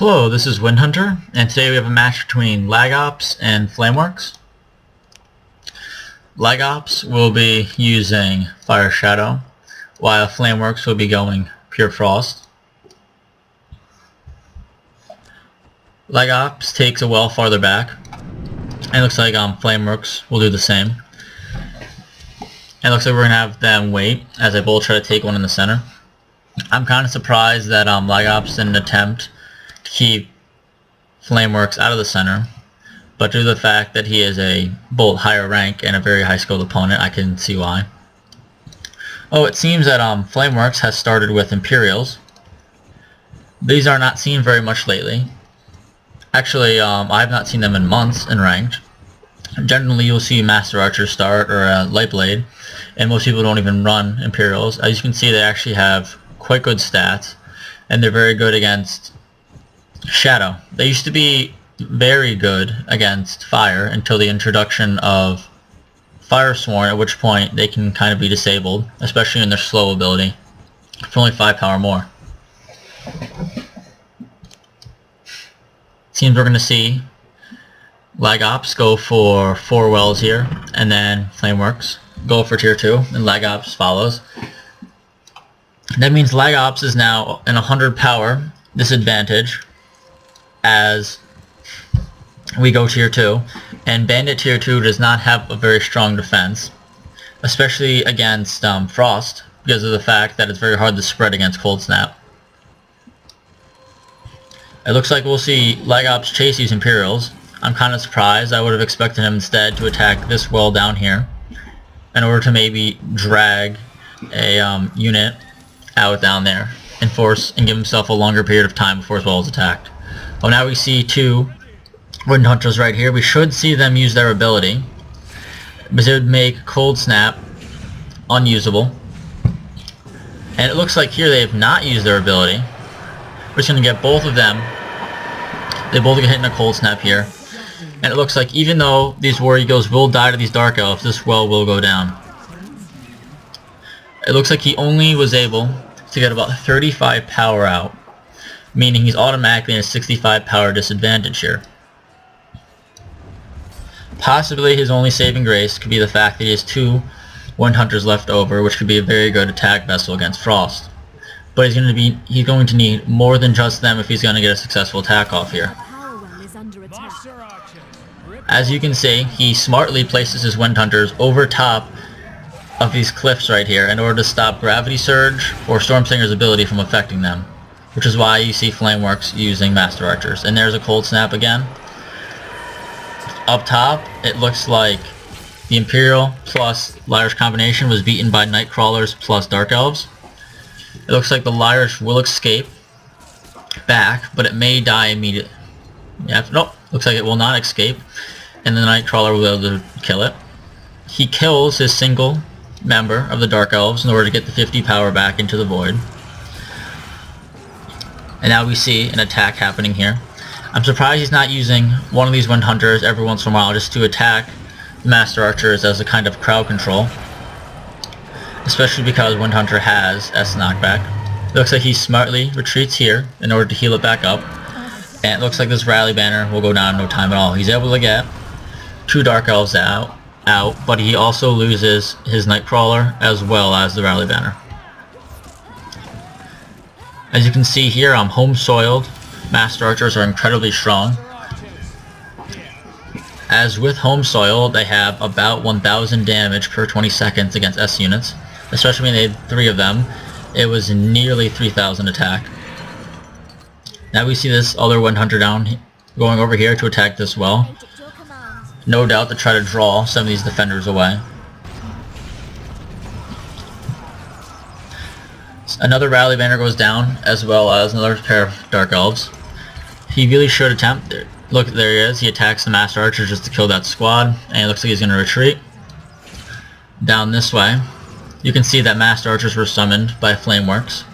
Hello, this is WindHunter, and today we have a match between LagOps and Flameworkz. LagOps will be using Fire Shadow, while Flameworkz will be going Pure Frost. LagOps takes a well farther back, and it looks like Flameworkz will do the same. And it looks like we're going to have them wait as they both try to take one in the center. I'm kind of surprised that LagOps didn't attempt to keep Flameworkz out of the center, but due to the fact that he is a both higher rank and a very high skilled opponent, I can see why. Oh, it seems that Flameworkz has started with Imperials. These are not seen very much lately. Actually, I have not seen them in months in ranked. Generally, you'll see Master Archers start or a Light Blade, and most people don't even run Imperials. As you can see, they actually have quite good stats, and they're very good against Shadow. They used to be very good against Fire until the introduction of Fire Sworn, at which point they can kind of be disabled, especially in their slow ability, for only 5 power more. Seems we're going to see LagOps go for 4 wells here, and then Flameworkz go for tier 2, and LagOps follows. That means LagOps is now in 100 power disadvantage as we go tier 2, and Bandit tier 2 does not have a very strong defense, especially against Frost, because of the fact that it's very hard to spread against Cold Snap. It looks like we'll see LagOps chase these Imperials. I'm kind of surprised. I would have expected him instead to attack this well down here in order to maybe drag a unit out down there and give himself a longer period of time before his well is attacked. Well, now we see 2 WindHunters right here. We should see them use their ability, because it would make Cold Snap unusable. And it looks like here they have not used their ability. We're just going to get both of them. They both get hit in a Cold Snap here. And it looks like even though these War Eagles will die to these Dark Elves, this well will go down. It looks like he only was able to get about 35 power out, meaning he's automatically in a 65 power disadvantage here. Possibly his only saving grace could be the fact that he has 2 WindHunters left over, which could be a very good attack vessel against Frost. But he's going to need more than just them if he's going to get a successful attack off here. As you can see, he smartly places his WindHunters over top of these cliffs right here in order to stop Gravity Surge or Stormsinger's ability from affecting them, which is why you see Flameworkz using Master Archers. And there's a Cold Snap again. Up top, it looks like the Imperial plus Lyrish combination was beaten by Nightcrawlers plus Dark Elves. It looks like the Lyrish will escape back, but it may die immediately. Yeah, nope, looks like it will not escape, and the Nightcrawler will be able to kill it. He kills his single member of the Dark Elves in order to get the 50 power back into the Void. And now we see an attack happening here. I'm surprised he's not using one of these WindHunters every once in a while just to attack the Master Archers as a kind of crowd control, especially because WindHunter has S knockback. It looks like he smartly retreats here in order to heal it back up, and it looks like this Rally Banner will go down in no time at all. He's able to get 2 Dark Elves out, but he also loses his Nightcrawler as well as the Rally Banner. As you can see here, home soiled Master Archers are incredibly strong. As with home soil, they have about 1,000 damage per 20 seconds against S units. Especially when they had 3 of them, it was nearly 3,000 attack. Now we see this other WindHunter down, going over here to attack this well. No doubt to try to draw some of these defenders away. Another Rally Banner goes down, as well as another pair of Dark Elves. He really should attempt it. Look, there he is. He attacks the Master Archer just to kill that squad, and it looks like he's going to retreat down this way. You can see that Master Archers were summoned by Flameworkz,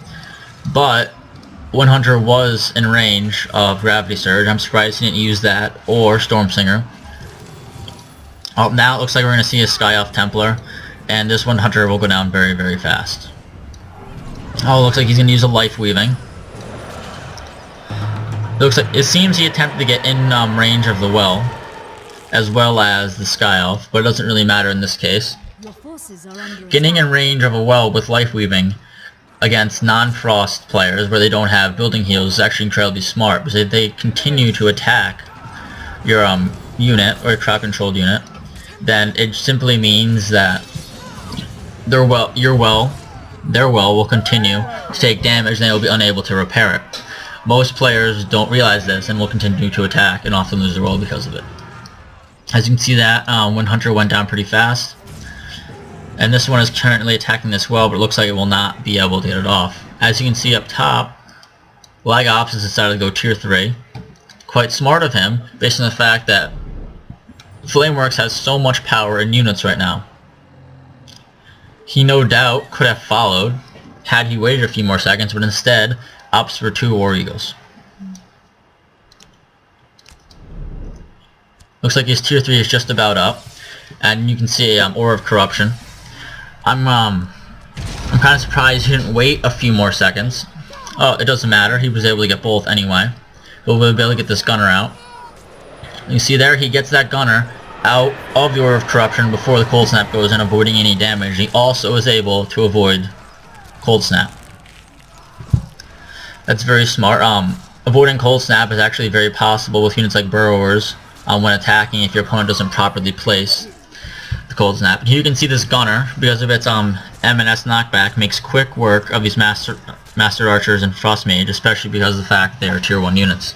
but WindHunter was in range of Gravity Surge. I'm surprised he didn't use that or Stormsinger. Oh, now it looks like we're going to see a Sky Elf Templar, and this WindHunter will go down very, very fast. Oh, looks like he's going to use a Life Weaving. It seems he attempted to get in range of the well, as well as the Sky Elf, but it doesn't really matter in this case. Getting in range of a well with Life Weaving against non-Frost players where they don't have building heals is actually incredibly smart, because if they continue to attack your unit, or your crowd controlled unit, then it simply means that their well will continue to take damage and they will be unable to repair it. Most players don't realize this and will continue to attack and often lose their well because of it. As you can see, that WindHunter went down pretty fast. And this one is currently attacking this well, but it looks like it will not be able to get it off. As you can see up top, LagOps has decided to go tier 3. Quite smart of him, based on the fact that Flameworkz has so much power in units right now. He no doubt could have followed had he waited a few more seconds, but instead opts for 2 War Eagles. Looks like his tier 3 is just about up, and you can see Aura of Corruption. I'm kind of surprised he didn't wait a few more seconds. Oh, it doesn't matter. He was able to get both anyway. But we'll be able to get this gunner out. You see there, he gets that gunner out of the Aura of Corruption before the Cold Snap goes in, avoiding any damage. He also is able to avoid Cold Snap. That's very smart. Avoiding Cold Snap is actually very possible with units like Burrowers when attacking if your opponent doesn't properly place the Cold Snap. And here you can see this gunner, because of its M&S knockback, makes quick work of these Master Archers and Frost Mage, especially because of the fact they are tier 1 units.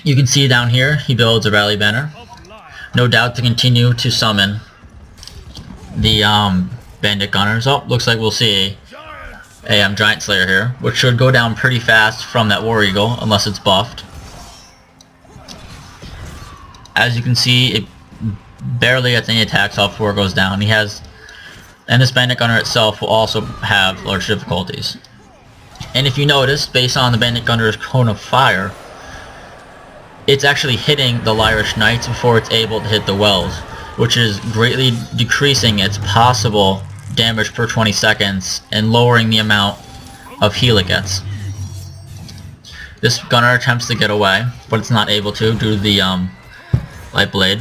You can see down here, he builds a Rally Banner, no doubt to continue to summon the Bandit Gunners. Oh, looks like we'll see a Giant Slayer here, which should go down pretty fast from that War Eagle, unless it's buffed. As you can see, it barely gets any attacks off before it goes down. And this Bandit Gunner itself will also have large difficulties. And if you notice, based on the Bandit Gunner's Cone of Fire, it's actually hitting the Lyrish Knights before it's able to hit the wells, which is greatly decreasing its possible damage per 20 seconds and lowering the amount of heal it gets. This gunner attempts to get away, but it's not able to due to the Light Blade.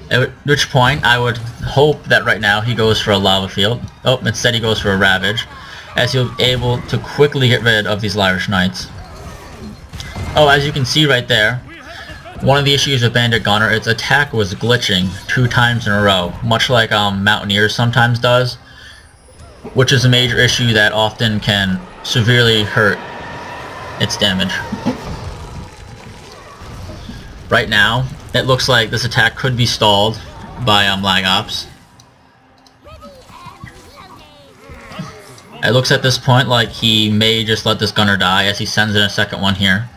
At which point, I would hope that right now he goes for a Lava Field. Oh, instead he goes for a Ravage, as he'll be able to quickly get rid of these Lyrish Knights. Oh, as you can see right there, one of the issues with Bandit Gunner, its attack was glitching 2 times in a row, much like Mountaineers sometimes does, which is a major issue that often can severely hurt its damage. Right now, it looks like this attack could be stalled by LagOps. It looks at this point like he may just let this gunner die as he sends in a second one here.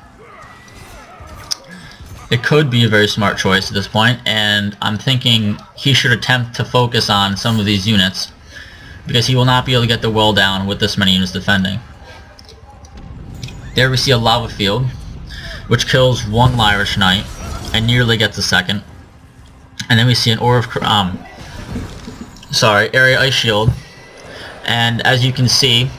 It could be a very smart choice at this point, and I'm thinking he should attempt to focus on some of these units, because he will not be able to get the well down with this many units defending. There we see a Lava Field, which kills 1 Lyrish Knight and nearly gets a second. And then we see an Area Ice Shield, and as you can see,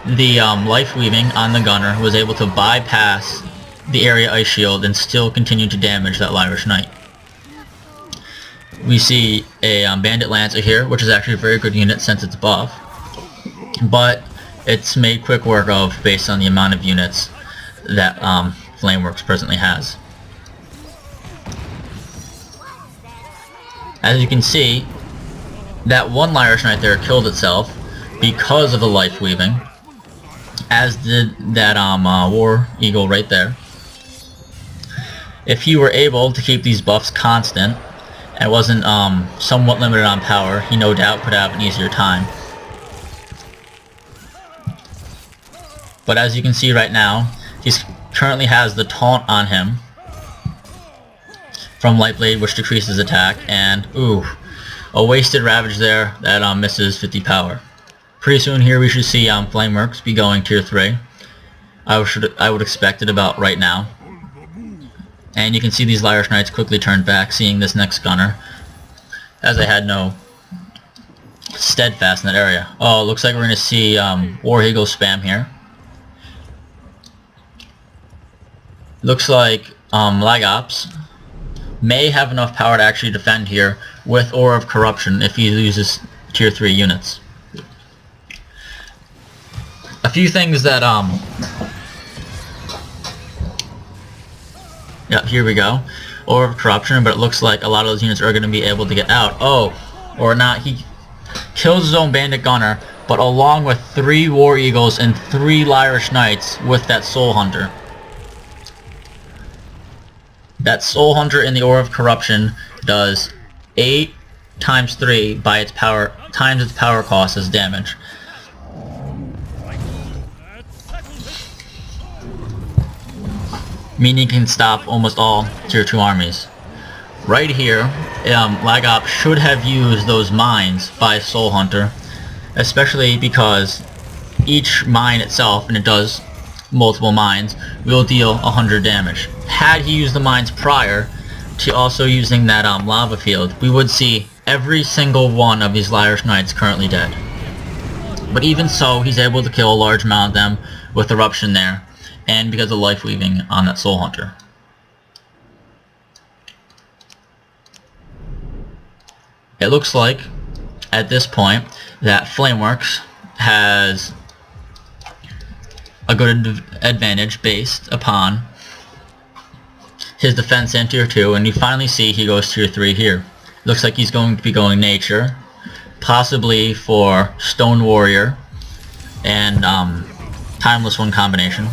the Life Weaving on the gunner was able to bypass the Area Ice Shield and still continue to damage that Lyrish Knight. We see a Bandit Lancer here, which is actually a very good unit since it's buff, but it's made quick work of based on the amount of units that Flameworkz presently has. As you can see, that 1 Lyrish Knight there killed itself because of the Life Weaving, as did that War Eagle right there. If he were able to keep these buffs constant and wasn't somewhat limited on power, he no doubt could have an easier time. But as you can see right now, he currently has the taunt on him from Light Blade, which decreases attack, and ooh, a wasted Ravage there that misses 50 power. Pretty soon here we should see Flameworkz be going tier 3. I would expect it about right now. And you can see these Lyrish Knights quickly turned back, seeing this next gunner, as they had no steadfast in that area. Oh, looks like we're going to see War Eagle spam here. Looks like LagOps may have enough power to actually defend here with Aura of Corruption if he uses tier 3 units. A few things that yeah, here we go. Aura of Corruption, but it looks like a lot of those units are going to be able to get out. Oh, or not. He kills his own Bandit Gunner, but along with 3 War Eagles and 3 Lyrish Knights with that Soul Hunter. That Soul Hunter in the Aura of Corruption does 8 times 3 by its power times its power cost as damage. Meaning can stop almost all tier 2 armies. Right here, LagOps should have used those mines by Soul Hunter, especially because each mine itself, and it does multiple mines, will deal 100 damage. Had he used the mines prior to also using that lava field, we would see every single one of these Lyrish Knights currently dead. But even so, he's able to kill a large amount of them with Eruption there, and because of Life Weaving on that Soul Hunter. It looks like, at this point, that Flameworkz has a good advantage based upon his defense in tier 2, and you finally see he goes tier 3 here. Looks like he's going to be going Nature, possibly for Stone Warrior and Timeless One combination.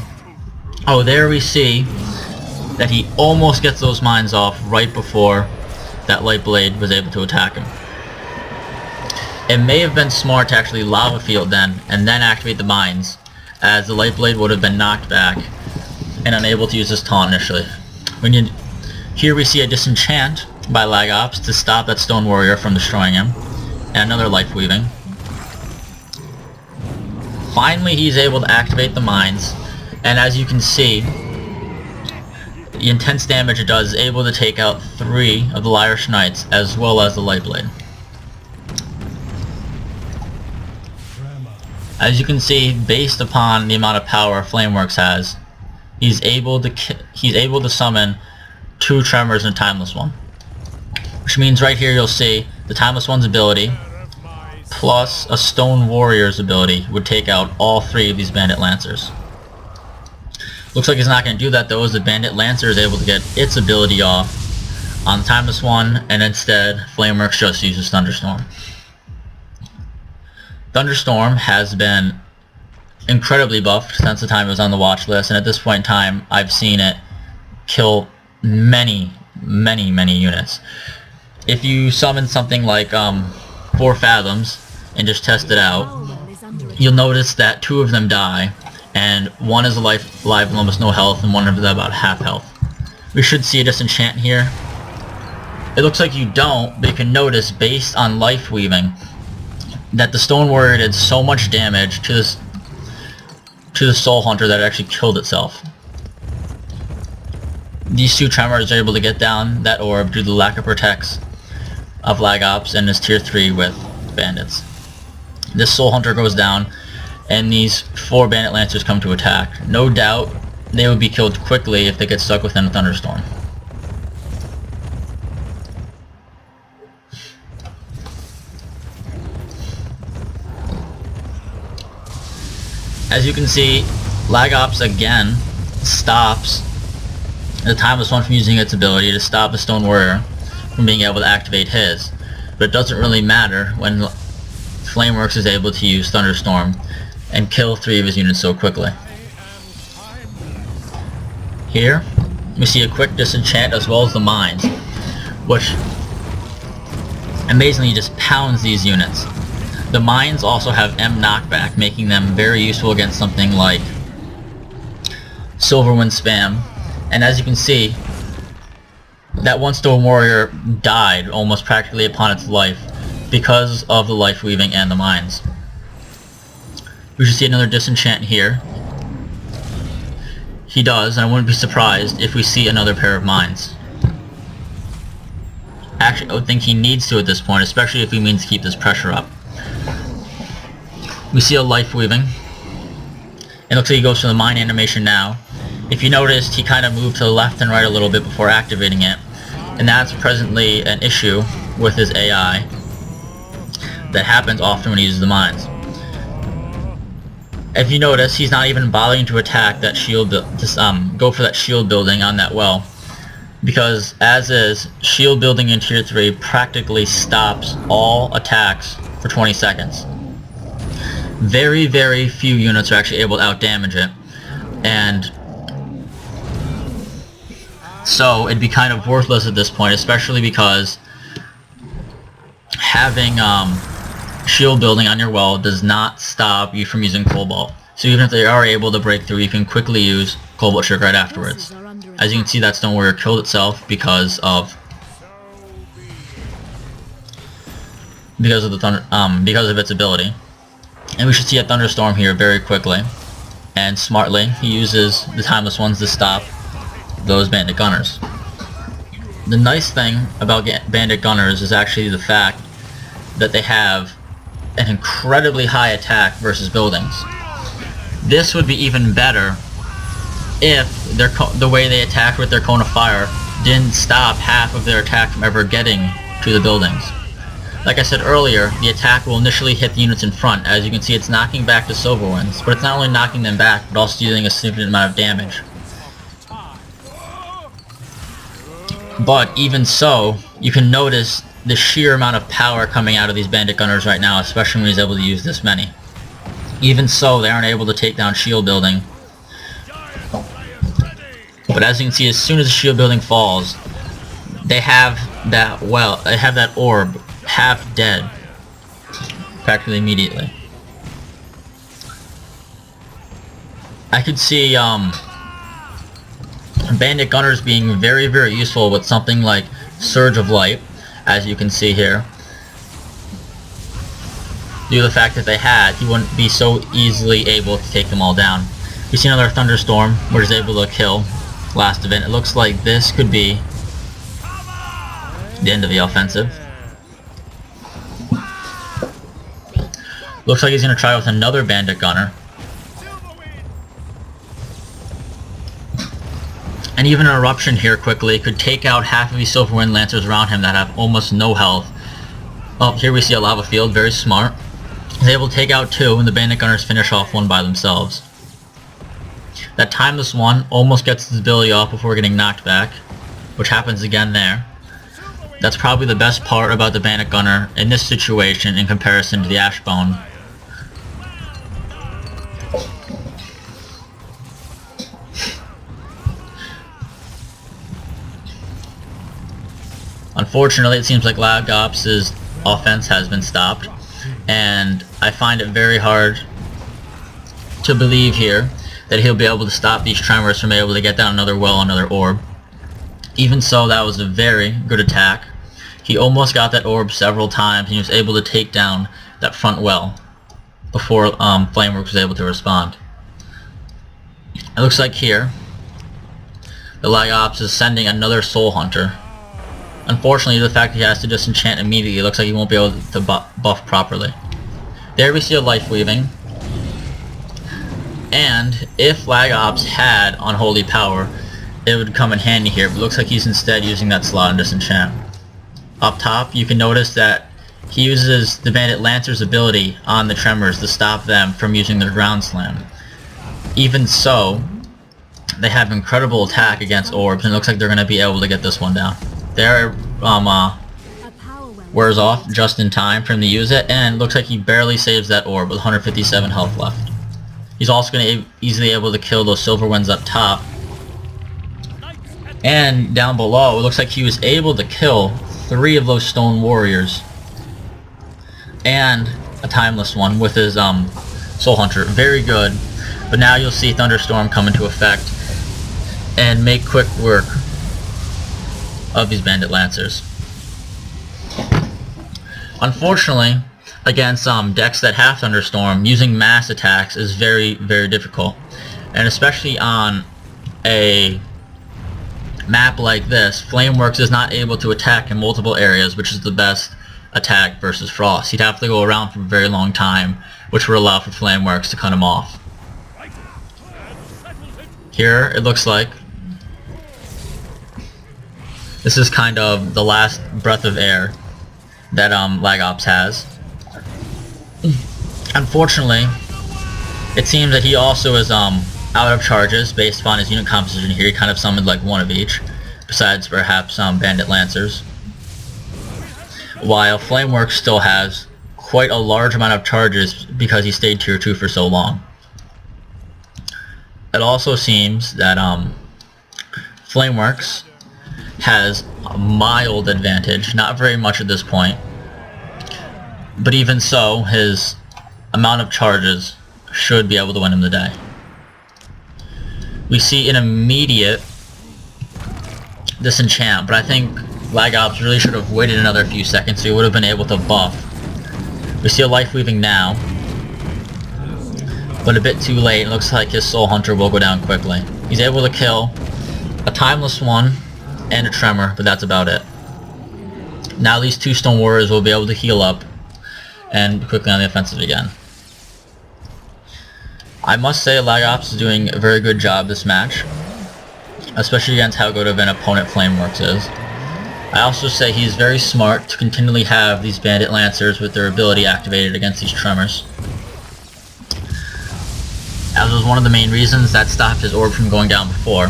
Oh, there we see that he almost gets those mines off right before that Light Blade was able to attack him. It may have been smart to actually Lava Field then, and then activate the mines, as the Light Blade would have been knocked back and unable to use his taunt initially. Here we see a Disenchant by LagOps to stop that Stone Warrior from destroying him, and another Life Weaving. Finally he's able to activate the mines, and as you can see, the intense damage it does is able to take out 3 of the Lyrish Knights as well as the Light Blade. As you can see, based upon the amount of power Flameworkz has, he's able to summon 2 Tremors and a Timeless One. Which means right here you'll see the Timeless One's ability plus a Stone Warrior's ability would take out all 3 of these Bandit Lancers. Looks like he's not going to do that though, as the Bandit Lancer is able to get its ability off on the Timeless One, and instead Flameworkz just uses Thunderstorm. Thunderstorm has been incredibly buffed since the time it was on the watch list, and at this point in time I've seen it kill many units. If you summon something like 4 Fathoms and just test it out, you'll notice that 2 of them die, and 1 is alive with almost no health, and 1 of them about half health. We should see a Disenchant here. It looks like you don't, but you can notice based on Life Weaving that the Stone Warrior did so much damage to the Soul Hunter that it actually killed itself. These 2 Tremors are able to get down that orb due to the lack of protects of LagOps and is tier 3 with Bandits. This Soul Hunter goes down, and these 4 Bandit Lancers come to attack. No doubt they would be killed quickly if they get stuck within a Thunderstorm. As you can see, LagOps again stops the Timeless One from using its ability to stop the Stone Warrior from being able to activate his. But it doesn't really matter when Flameworkz is able to use Thunderstorm and kill 3 of his units so quickly. Here, we see a quick Disenchant as well as the mines, which amazingly just pounds these units. The mines also have M knockback, making them very useful against something like Silverwind Spam. And as you can see, that 1 Stone Warrior died almost practically upon its life because of the Life Weaving and the mines. We should see another Disenchant here. He does, and I wouldn't be surprised if we see another pair of mines. Actually, I would think he needs to at this point, especially if he means to keep this pressure up. We see a Life Weaving. It looks like he goes for the mine animation now, If you noticed, he kind of moved to the left and right a little bit before activating it, and that's presently an issue with his AI that happens often when he uses the mines. If you notice, he's not even bothering to attack that shield, go for that shield building on that well, because as is, shield building in tier 3 practically stops all attacks for 20 seconds. Very, very few units are actually able to outdamage it, and so it'd be kind of worthless at this point, especially because having shield building on your well does not stop you from using Cobalt. So even if they are able to break through, you can quickly use Cobalt Trick right afterwards. As you can see, that Stone Warrior killed itself because of its ability. And we should see a Thunderstorm here very quickly. And smartly, he uses the Timeless Ones to stop those Bandit Gunners. The nice thing about Bandit Gunners is actually the fact that they have an incredibly high attack versus buildings. This would be even better if the way they attacked with their Cone of Fire didn't stop half of their attack from ever getting to the buildings. Like I said earlier, the attack will initially hit the units in front. As you can see, it's knocking back the Silver Ones, but it's not only knocking them back, but also dealing a significant amount of damage. But even so, you can notice the sheer amount of power coming out of these Bandit Gunners right now, especially when he's able to use this many. Even so, they aren't able to take down shield building. But as you can see, as soon as the shield building falls, they have that orb half dead practically immediately. I could see Bandit Gunners being very, very useful with something like Surge of Light, as you can see here. Due to the fact that he wouldn't be so easily able to take them all down. We see another Thunderstorm, where he's able to kill last event. It looks like this could be the end of the offensive. Looks like he's going to try with another Bandit Gunner. And even an Eruption here quickly could take out half of these Silver Wind Lancers around him that have almost no health. Oh, here we see a Lava Field, very smart. He's able to take out 2, and the Bandit Gunners finish off 1 by themselves. That Timeless One almost gets his ability off before getting knocked back, which happens again there. That's probably the best part about the Bandit Gunner in this situation in comparison to the Ashbone. Unfortunately, it seems like LagOps' offense has been stopped, and I find it very hard to believe here that he'll be able to stop these Tremors from being able to get down another well, another orb. Even so, that was a very good attack. He almost got that orb several times, and he was able to take down that front well before Flameworkz was able to respond. It looks like here, the LagOps is sending another Soul Hunter. Unfortunately, the fact that he has to disenchant immediately, it looks like he won't be able to buff properly. There we see a Life Weaving. And if LagOps had Unholy Power, it would come in handy here, but it looks like he's instead using that slot and disenchant. Up top, you can notice that he uses the Bandit Lancer's ability on the Tremors to stop them from using their Ground Slam. Even so, they have incredible attack against orbs, and it looks like they're going to be able to get this one down. There, wears off just in time for him to use it, and it looks like he barely saves that orb with 157 health left. He's also going to be easily able to kill those Silver Winds up top. And down below, it looks like he was able to kill 3 of those Stone Warriors. And a Timeless One with his Soul Hunter. Very good. But now you'll see Thunderstorm come into effect and make quick work of these Bandit Lancers. Unfortunately, against decks that have Thunderstorm, using mass attacks is very, very difficult. And especially on a map like this, Flameworkz is not able to attack in multiple areas, which is the best attack versus Frost. He'd have to go around for a very long time, which would allow for Flameworkz to cut him off. Here, it looks like this is kind of the last breath of air that LagOps has. Unfortunately, it seems that he also is out of charges based upon his unit composition here. He kind of summoned like one of each, besides perhaps Bandit Lancers. While Flameworkz still has quite a large amount of charges because he stayed tier 2 for so long. It also seems that Flameworkz has a mild advantage, not very much at this point, but even so, his amount of charges should be able to win him the day. We see an immediate disenchant, but I think LagOps really should have waited another few seconds so he would have been able to buff. We see a life weaving now, but a bit too late. It looks like his Soul Hunter will go down quickly. He's able to kill a Timeless one and a Tremor, but that's about it. Now these two Stone Warriors will be able to heal up and quickly on the offensive again. I must say LagOps is doing a very good job this match, especially against how good of an opponent Flameworkz is. I also say he's very smart to continually have these Bandit Lancers with their ability activated against these Tremors, as was one of the main reasons that stopped his orb from going down before.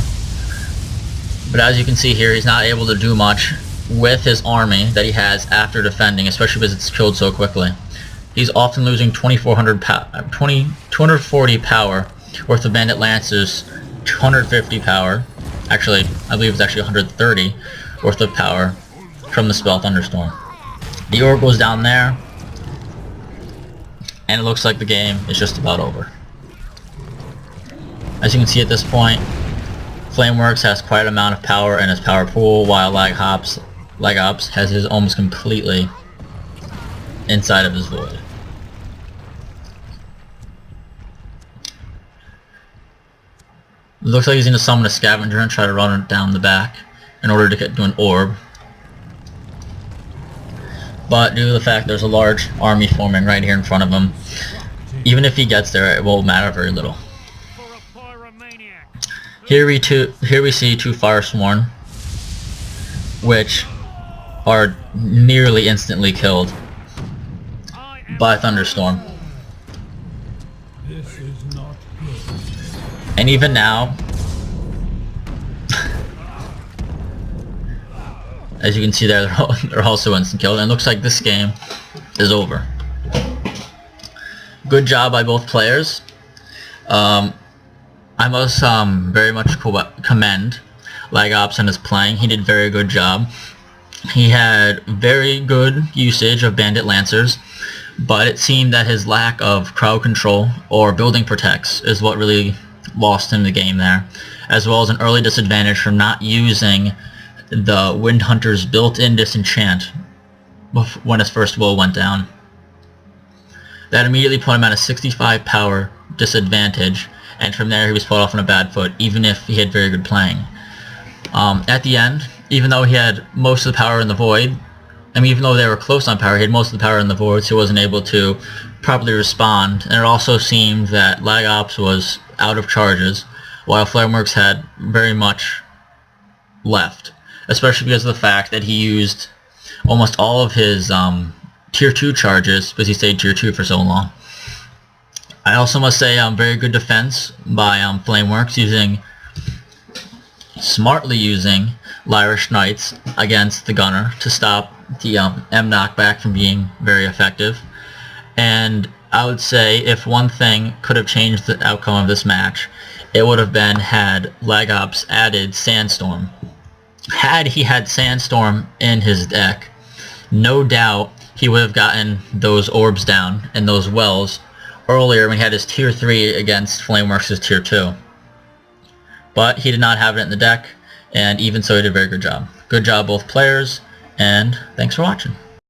But as you can see here, he's not able to do much with his army that he has after defending, especially because it's killed so quickly. He's often losing 240 power worth of Bandit Lancers, 250 power, actually I believe it's actually 130 worth of power from the spell Thunderstorm. The orb goes down there, and it looks like the game is just about over. As you can see at this point, Flameworkz has quite an amount of power in his power pool, while LagOps has his almost completely inside of his void. It looks like he's going to summon a Scavenger and try to run it down the back in order to get to an orb. But due to the fact there's a large army forming right here in front of him, even if he gets there, it won't matter very little. Here we see two Firesworn, which are nearly instantly killed by Thunderstorm. And even now, as you can see there, they're also instant killed, and it looks like this game is over. Good job by both players. I must very much commend LagOps on his playing. He did a very good job. He had very good usage of Bandit Lancers, but it seemed that his lack of crowd control or building protects is what really lost him the game there, as well as an early disadvantage from not using the WindHunter's built-in disenchant when his first will went down. That immediately put him at a 65 power disadvantage, and from there he was put off on a bad foot, even if he had very good playing. At the end, even though he had most of the power in the void, I mean, even though they were close on power, he had most of the power in the void, so he wasn't able to properly respond. And it also seemed that LagOps was out of charges, while Flameworkz had very much left, especially because of the fact that he used almost all of his tier 2 charges because he stayed tier 2 for so long. I also must say very good defense by Flameworkz, smartly using Lyrish Knights against the Gunner to stop the M knockback from being very effective. And I would say if one thing could have changed the outcome of this match, it would have been had LagOps added Sandstorm. Had he had Sandstorm in his deck, no doubt he would have gotten those orbs down and those wells earlier when he had his tier 3 against Flameworkz' tier 2. But he did not have it in the deck, and even so he did a very good job. Good job both players, and thanks for watching.